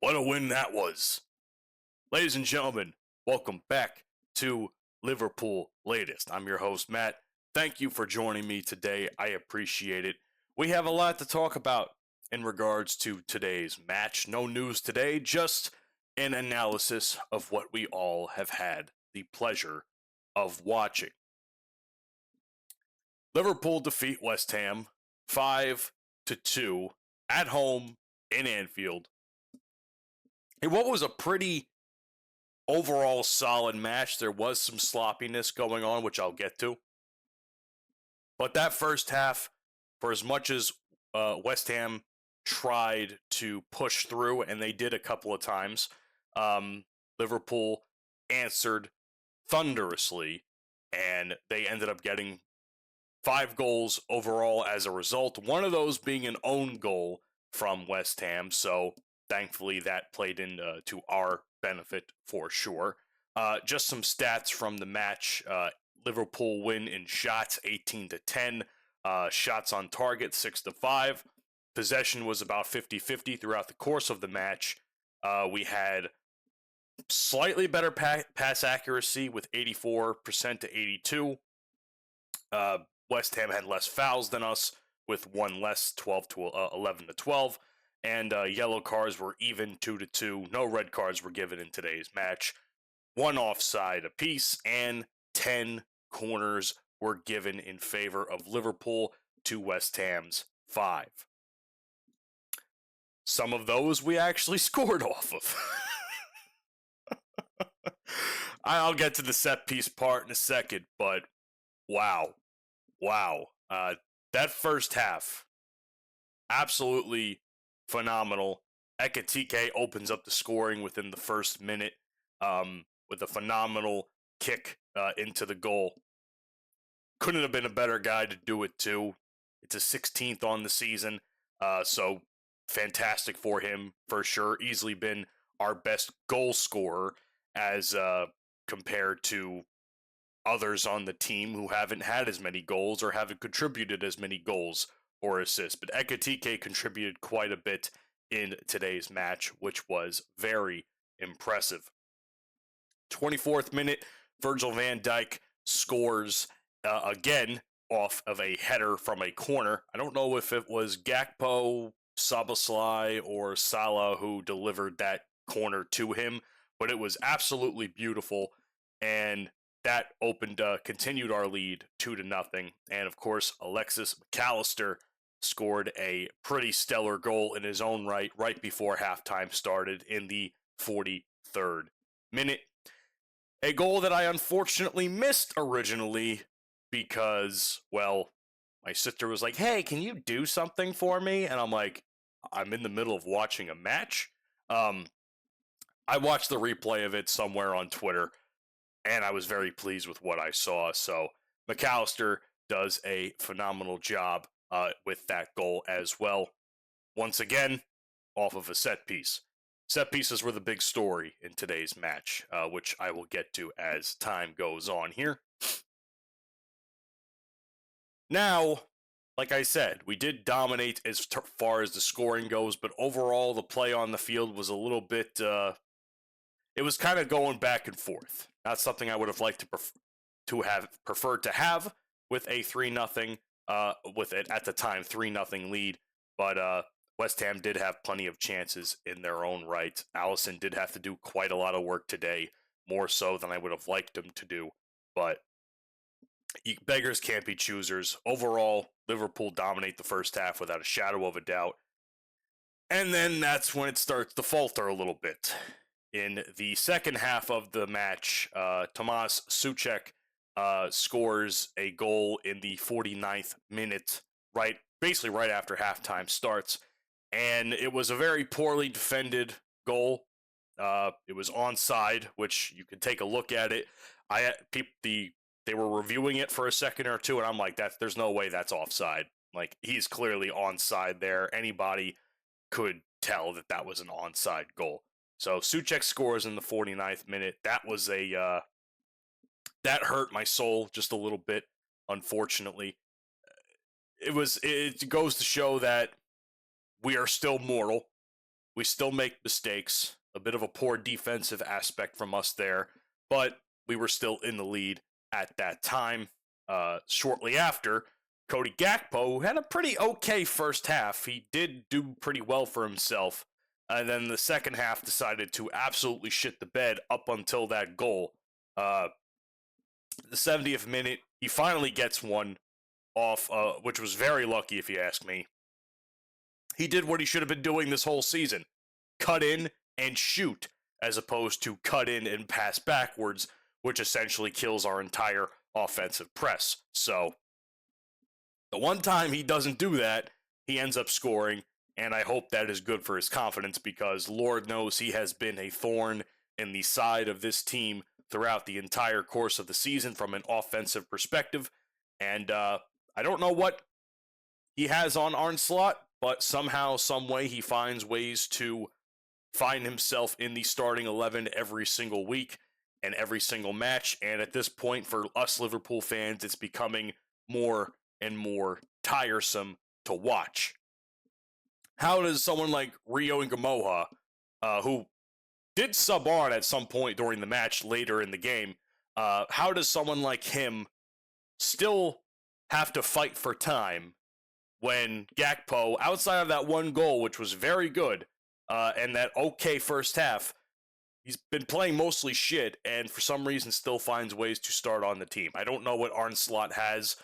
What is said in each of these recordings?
What a win that was. Ladies and gentlemen, welcome back to Liverpool Latest. I'm your host, Matt. Thank you for joining me today. I appreciate it. We have a lot to talk about in regards to today's match. No news today, just an analysis of what we all have had the pleasure of watching. Liverpool defeat West Ham 5-2 at home in Anfield. And what was a pretty overall solid match. There was some sloppiness going on, which I'll get to. But that first half, for as much as West Ham tried to push through, and they did a couple of times, Liverpool answered thunderously, and they ended up getting 5 goals overall as a result. One of those being an own goal from West Ham, so thankfully that played into our benefit for sure. Just some stats from the match. Liverpool win in shots 18-10. Shots on target 6-5. Possession was about 50-50 throughout the course of the match. We had slightly better pass accuracy with 84% to 82%. West Ham had less fouls than us with one less, 11-12. And yellow cards were even 2-2. No red cards were given in today's match. 1 offside apiece, and 10 corners were given in favor of Liverpool to West Ham's 5. Some of those we actually scored off of. I'll get to the set piece part in a second, but wow. That first half, absolutely phenomenal. Ekitike opens up the scoring within the first minute with a phenomenal kick into the goal. Couldn't have been a better guy to do it too. It's a 16th on the season, so fantastic for him for sure. Easily been our best goal scorer as compared to others on the team who haven't had as many goals or haven't contributed as many goals or assists. But Ekitike contributed quite a bit in today's match, which was very impressive. 24th minute, Virgil van Dijk scores again off of a header from a corner. I don't know if it was Gakpo, Szoboszlai, or Salah who delivered that corner to him, but it was absolutely beautiful, and that continued our lead 2-0. And of course, Alexis McAllister scored a pretty stellar goal in his own right before halftime started in the 43rd minute. A goal that I unfortunately missed originally because, well, my sister was like, hey, can you do something for me? And I'm like, I'm in the middle of watching a match. I watched the replay of it somewhere on Twitter, and I was very pleased with what I saw. So McAllister does a phenomenal job with that goal as well. Once again, off of a set piece. Set pieces were the big story in today's match, which I will get to as time goes on here. Now, like I said, we did dominate as far as the scoring goes, but overall the play on the field was a little bit, it was kind of going back and forth. Not something I would have liked to have preferred to have with a 3-0, with it at the time 3-0 lead, but West Ham did have plenty of chances in their own right. Alisson did have to do quite a lot of work today, more so than I would have liked him to do, but beggars can't be choosers. Overall, Liverpool dominate the first half without a shadow of a doubt, and then that's when it starts to falter a little bit. In the second half of the match, Tomas Souček scores a goal in the 49th minute, basically right after halftime starts, and it was a very poorly defended goal. It was onside, which you can take a look at it. They were reviewing it for a second or two, and I'm like, there's no way that's offside. Like, he's clearly onside there. Anybody could tell that was an onside goal. So Souček scores in the 49th minute. That was that hurt my soul just a little bit, unfortunately. It goes to show that we are still mortal. We still make mistakes, a bit of a poor defensive aspect from us there, but we were still in the lead at that time. Shortly after, Cody Gakpo, who had a pretty okay first half, he did do pretty well for himself, and then the second half decided to absolutely shit the bed up until that goal. The 70th minute, he finally gets one off, which was very lucky if you ask me. He did what he should have been doing this whole season. Cut in and shoot, as opposed to cut in and pass backwards, which essentially kills our entire offensive press. So, the one time he doesn't do that, he ends up scoring, and I hope that is good for his confidence because Lord knows he has been a thorn in the side of this team throughout the entire course of the season from an offensive perspective. And I don't know what he has on Arne Slot, but somehow, some way, he finds ways to find himself in the starting 11 every single week and every single match. And at this point, for us Liverpool fans, it's becoming more and more tiresome to watch. How does someone like Rio Ngamoha, who did sub on at some point during the match later in the game, how does someone like him still have to fight for time when Gakpo, outside of that one goal, which was very good, and that okay first half, he's been playing mostly shit and for some reason still finds ways to start on the team. I don't know what Arne Slot has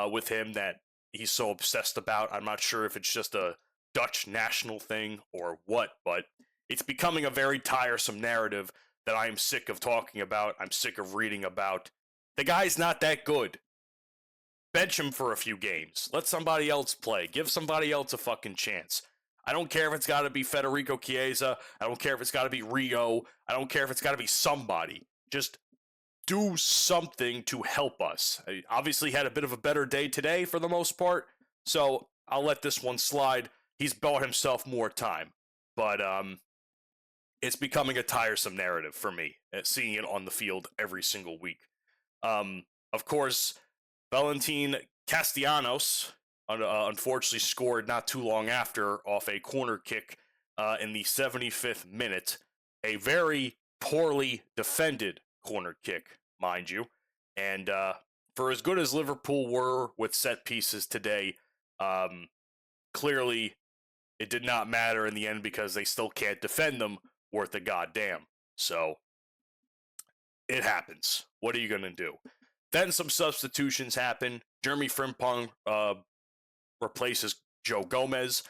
with him that he's so obsessed about. I'm not sure if it's just a Dutch national thing or what, but it's becoming a very tiresome narrative that I am sick of talking about. I'm sick of reading about. The guy's not that good. Bench him for a few games. Let somebody else play. Give somebody else a fucking chance. I don't care if it's got to be Federico Chiesa. I don't care if it's got to be Rio. I don't care if it's got to be somebody. Just do something to help us. I obviously had a bit of a better day today for the most part, so I'll let this one slide. He's bought himself more time, but it's becoming a tiresome narrative for me, seeing it on the field every single week. Of course, Valentin Castellanos unfortunately scored not too long after off a corner kick in the 75th minute. A very poorly defended corner kick, mind you. And for as good as Liverpool were with set pieces today, clearly it did not matter in the end because they still can't defend them worth a goddamn. So it happens. What are you going to do? Then some substitutions happen. Jeremy Frimpong replaces Joe Gomez,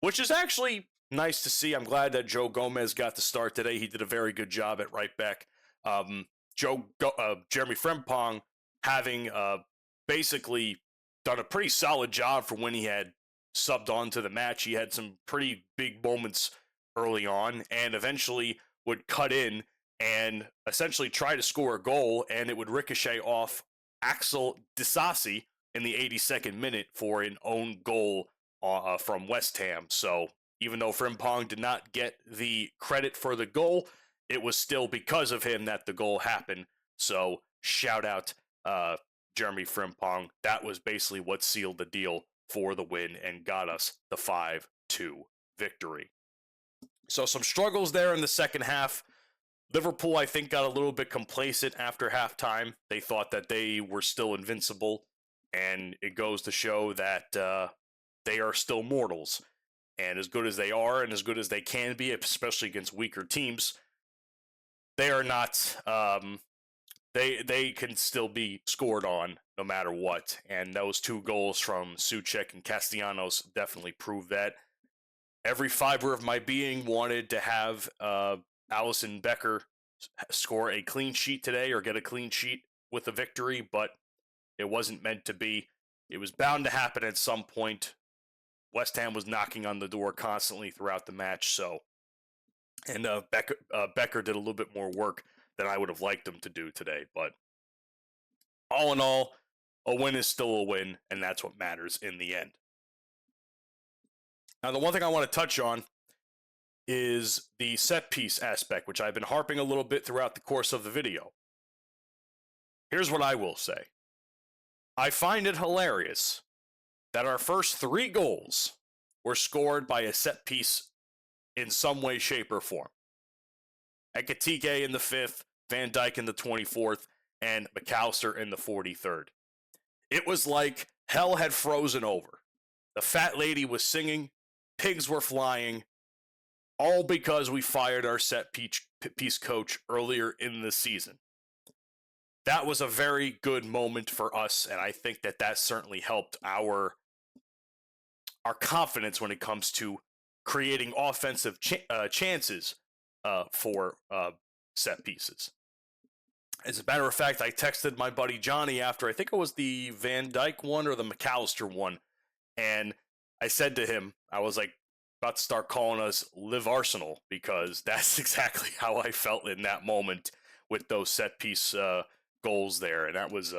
which is actually nice to see. I'm glad that Joe Gomez got the start today. He did a very good job at right back. Jeremy Frimpong having basically done a pretty solid job for when he had subbed on to the match. He had some pretty big moments early on and eventually would cut in and essentially try to score a goal, and it would ricochet off Axel Disasi in the 82nd minute for an own goal from West Ham. So even though Frimpong did not get the credit for the goal, it was still because of him that the goal happened. So shout out Jeremy Frimpong. That was basically what sealed the deal for the win and got us the 5-2 victory. So some struggles there in the second half. Liverpool, I think, got a little bit complacent after halftime. They thought that they were still invincible, and it goes to show that they are still mortals. And as good as they are and as good as they can be, especially against weaker teams, they are not, they can still be scored on no matter what. And those two goals from Souček and Castellanos definitely prove that. Every fiber of my being wanted to have Alisson Becker score a clean sheet today or get a clean sheet with a victory, but it wasn't meant to be. It was bound to happen at some point. West Ham was knocking on the door constantly throughout the match, so and Becker did a little bit more work than I would have liked him to do today, but all in all, a win is still a win, and that's what matters in the end. Now, the one thing I want to touch on is the set piece aspect, which I've been harping a little bit throughout the course of the video. Here's what I will say. I find it hilarious that our first 3 goals were scored by a set piece in some way, shape, or form. Ekitike in the 5th, Van Dijk in the 24th, and McAllister in the 43rd. It was like hell had frozen over. The fat lady was singing, pigs were flying, all because we fired our set piece coach earlier in the season. That was a very good moment for us, and I think that certainly helped our confidence when it comes to creating offensive chances for set pieces. As a matter of fact, I texted my buddy Johnny after, I think it was the Van Dijk one or the McAllister one, and I said to him, I was like, about to start calling us Live Arsenal, because that's exactly how I felt in that moment with those set piece goals there. And that was,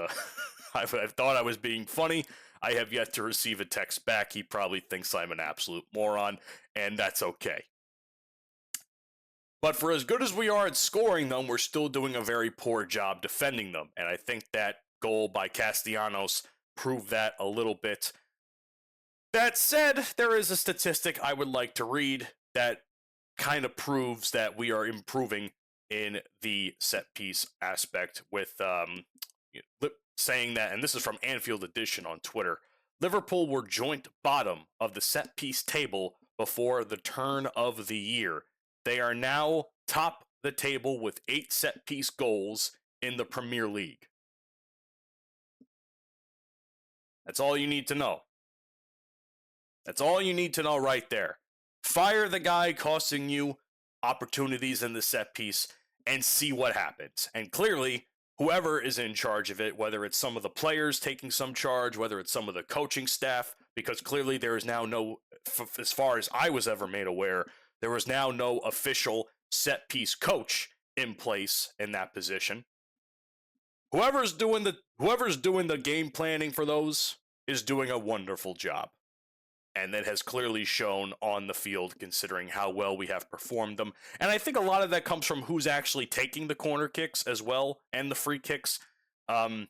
I thought I was being funny. I have yet to receive a text back. He probably thinks I'm an absolute moron, and that's okay. But for as good as we are at scoring them, we're still doing a very poor job defending them. And I think that goal by Castellanos proved that a little bit. That said, there is a statistic I would like to read that kind of proves that we are improving in the set piece aspect, with saying that, and this is from Anfield Edition on Twitter, Liverpool were joint bottom of the set piece table before the turn of the year. They are now top the table with 8 set piece goals in the Premier League. That's all you need to know. That's all you need to know right there. Fire the guy costing you opportunities in the set piece and see what happens. And clearly, whoever is in charge of it, whether it's some of the players taking some charge, whether it's some of the coaching staff, because clearly there is now no, as far as I was ever made aware, there was now no official set piece coach in place in that position. Whoever's doing the game planning for those is doing a wonderful job. And that has clearly shown on the field, considering how well we have performed them. And I think a lot of that comes from who's actually taking the corner kicks as well, and the free kicks. Dominic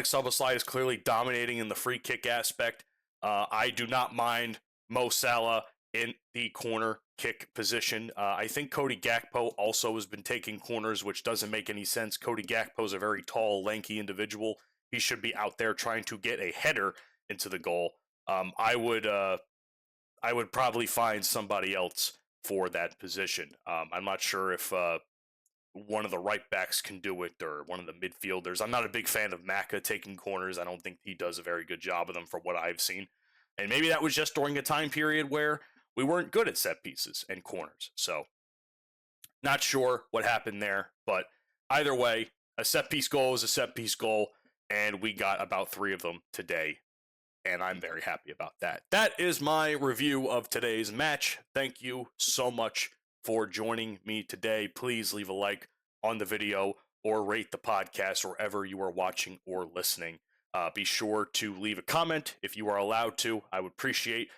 Szoboszlai is clearly dominating in the free kick aspect. I do not mind Mo Salah in the corner kick position. I think Cody Gakpo also has been taking corners, which doesn't make any sense. Cody Gakpo is a very tall, lanky individual. He should be out there trying to get a header into the goal. I would probably find somebody else for that position. I'm not sure if one of the right backs can do it, or one of the midfielders. I'm not a big fan of Maka taking corners. I don't think he does a very good job of them from what I've seen. And maybe that was just during a time period where we weren't good at set pieces and corners. So, not sure what happened there. But either way, a set piece goal is a set piece goal, and we got about 3 of them today. And I'm very happy about that. That is my review of today's match. Thank you so much for joining me today. Please leave a like on the video or rate the podcast wherever you are watching or listening. Be sure to leave a comment if you are allowed to. I would appreciate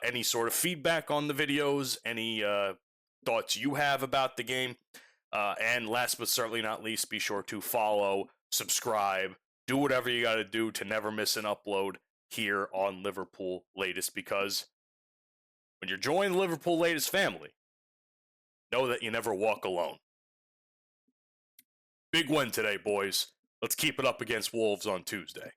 any sort of feedback on the videos, any thoughts you have about the game. And last but certainly not least, be sure to follow, subscribe, do whatever you got to do to never miss an upload here on Liverpool Latest, because when you're joining the Liverpool Latest family, know that you never walk alone. Big win today, boys. Let's keep it up against Wolves on Tuesday.